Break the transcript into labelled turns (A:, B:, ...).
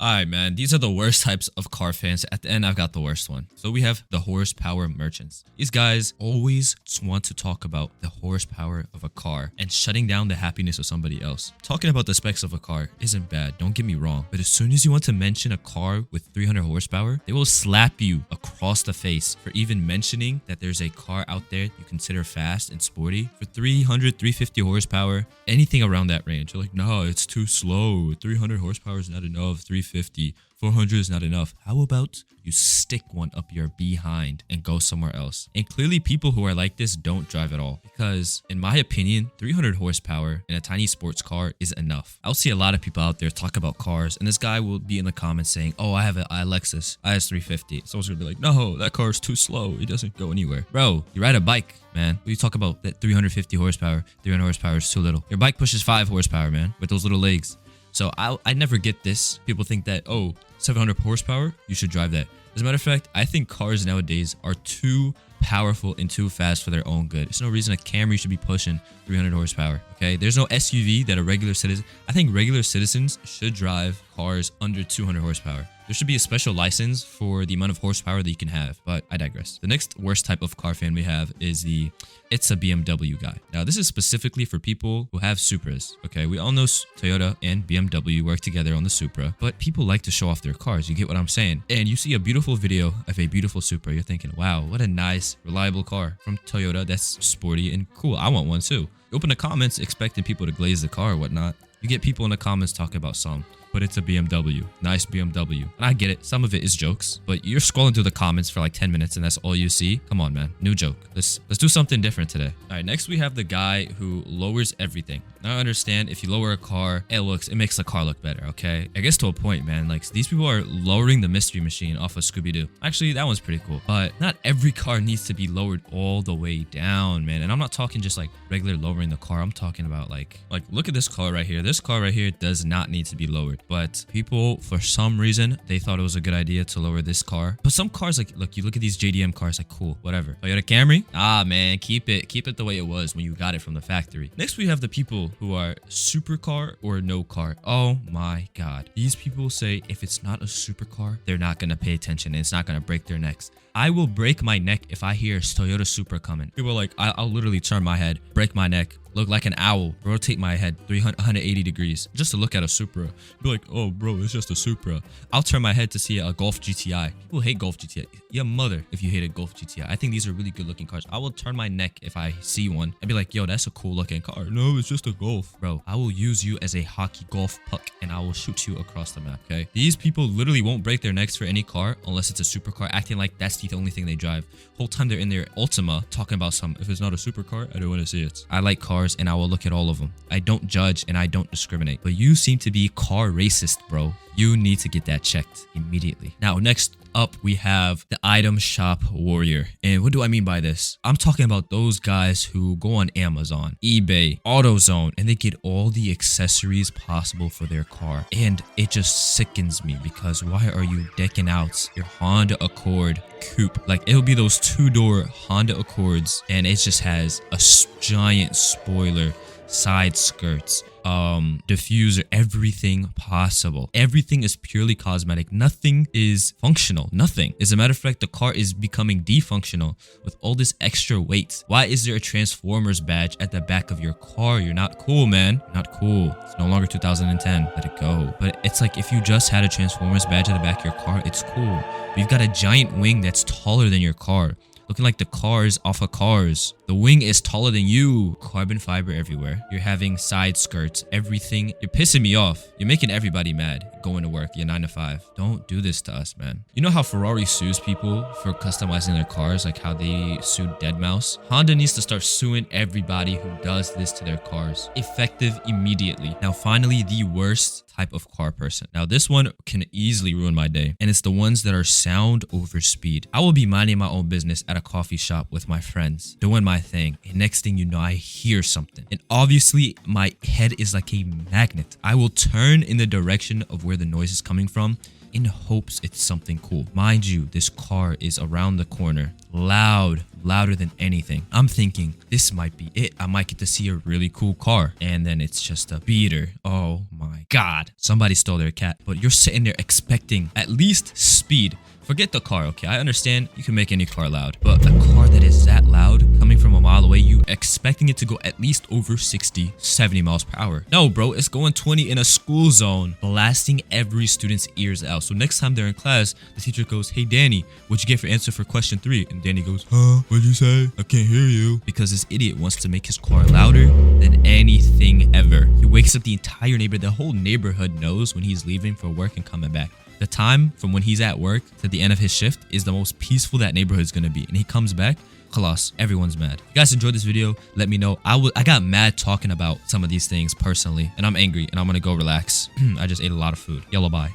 A: Alright, man. These are the worst types of car fans. At the end, I've got the worst one. So we have the horsepower merchants. These guys always want to talk about the horsepower of a car and shutting down the happiness of somebody else. Talking about the specs of a car isn't bad, don't get me wrong. But as soon as you want to mention a car with 300 horsepower, they will slap you across the face for even mentioning that there's a car out there you consider fast and sporty for 300, 350 horsepower, anything around that range. You're like, no, it's too slow. 300 horsepower is not enough. 350, 400 is not enough. How about you stick one up your behind and go somewhere else? And clearly people who are like this don't drive at all, because in my opinion, 300 horsepower in a tiny sports car is enough. I'll see a lot of people out there talk about cars, and this guy will be in the comments saying, oh, I have an Lexus IS 350. Someone's gonna be like, no, that car is too slow. It doesn't go anywhere. Bro, you ride a bike, man. You talk about that 350 horsepower, 300 horsepower is too little. Your bike pushes 5 horsepower, man, with those little legs. So I never get this. People think that, oh, 700 horsepower, you should drive that. As a matter of fact, I think cars nowadays are too powerful and too fast for their own good. There's no reason a Camry should be pushing 300 horsepower, okay? There's no SUV that a regular citizen... I think regular citizens should drive cars under 200 horsepower. There should be a special license for the amount of horsepower that you can have, but I digress. The next worst type of car fan we have is the it's a BMW guy. Now, this is specifically for people who have Supras, okay? We all know Toyota and BMW work together on the Supra, but people like to show off their cars. You get what I'm saying? And you see a beautiful video of a beautiful Supra. You're thinking, wow, what a nice, reliable car from Toyota that's sporty and cool. I want one too. You open the comments expecting people to glaze the car or whatnot. You get people in the comments talking about some, but it's a BMW. Nice BMW. And I get it. Some of it is jokes, but you're scrolling through the comments for like 10 minutes and that's all you see. Come on, man. New joke. Let's do something different today. All right, next we have the guy who lowers everything. Now I understand if you lower a car, it makes the car look better, okay? I guess to a point, man. Like, these people are lowering the mystery machine off of Scooby-Doo. Actually, that one's pretty cool. But not every car needs to be lowered all the way down, man. And I'm not talking just like regular lowering the car. I'm talking about like look at this car right here. This car right here does not need to be lowered. But people, for some reason, they thought it was a good idea to lower this car. But some cars, like, look, you look at these JDM cars, like, cool, whatever. Toyota Camry? Ah, man, keep it the way it was when you got it from the factory. Next, we have the people who are supercar or no car. Oh my God. These people say if it's not a supercar, they're not going to pay attention and it's not going to break their necks. I will break my neck if I hear Toyota Supra coming. People are like, I'll literally turn my head, break my neck, look like an owl, rotate my head 180 degrees just to look at a Supra. Be like, oh, bro, it's just a Supra. I'll turn my head to see a Golf GTI. People hate Golf GTI. Your mother if you hated Golf GTI. I think these are really good looking cars. I will turn my neck if I see one and be like, yo, that's a cool looking car. No, it's just a Golf. Bro, I will use you as a hockey golf puck and I will shoot you across the map, okay? These people literally won't break their necks for any car unless it's a supercar, acting like that's the only thing they drive. Whole time they're in their Ultima talking about if it's not a supercar, I don't want to see it. I like cars and I will look at all of them. I don't judge and I don't discriminate. But you seem to be car racist, bro. You need to get that checked immediately. Now, next up, we have the item shop warrior. And what do I mean by this? I'm talking about those guys who go on Amazon, eBay, AutoZone, and they get all the accessories possible for their car. And it just sickens me because why are you decking out your Honda Accord coupe? Like, it'll be those 2-door Honda Accords and it just has a giant spoiler, side skirts, diffuser, everything possible. Everything is purely cosmetic. Nothing is functional. Nothing. As a matter of fact, the car is becoming defunctional with all this extra weight. Why is there a Transformers badge at the back of your car? You're not cool, man. You're not cool. It's no longer 2010. Let it go. But it's like if you just had a Transformers badge at the back of your car, it's cool. But you've got a giant wing that's taller than your car. Looking like the cars off of Cars. The wing is taller than you. Carbon fiber everywhere. You're having side skirts, everything. You're pissing me off. You're making everybody mad. Going to work, you're 9 to 5. Don't do this to us, man. You know how Ferrari sues people for customizing their cars, like how they sued Deadmau5? Honda needs to start suing everybody who does this to their cars. Effective immediately. Now, finally, the worst type of car person. Now, this one can easily ruin my day, and it's the ones that are sound over speed. I will be minding my own business at a coffee shop with my friends, doing my thing, and next thing you know, I hear something. And obviously, my head is like a magnet. I will turn in the direction of where where the noise is coming from in hopes it's something cool. Mind you, this car is around the corner, loud, louder than anything. I'm thinking this might be it. I might get to see a really cool car. And then it's just a beater. Oh my God. Somebody stole their cat. But you're sitting there expecting at least speed. Forget the car, okay? I understand you can make any car loud, but a car that is that loud coming from a mile away, you expecting it to go at least over 60, 70 miles per hour. No, bro, it's going 20 in a school zone, blasting every student's ears out. So next time they're in class, the teacher goes, "Hey, Danny, what'd you get for answer for question 3?" And Danny goes, "Huh? What'd you say? I can't hear you." Because this idiot wants to make his car louder than anything ever. He wakes up the entire neighborhood. The whole neighborhood knows when he's leaving for work and coming back. The time from when he's at work to the end of his shift is the most peaceful that neighborhood is going to be. And he comes back, khalas, everyone's mad. If you guys enjoyed this video, let me know. I got mad talking about some of these things personally, and I'm angry, and I'm going to go relax. I just ate a lot of food. Yellow bye.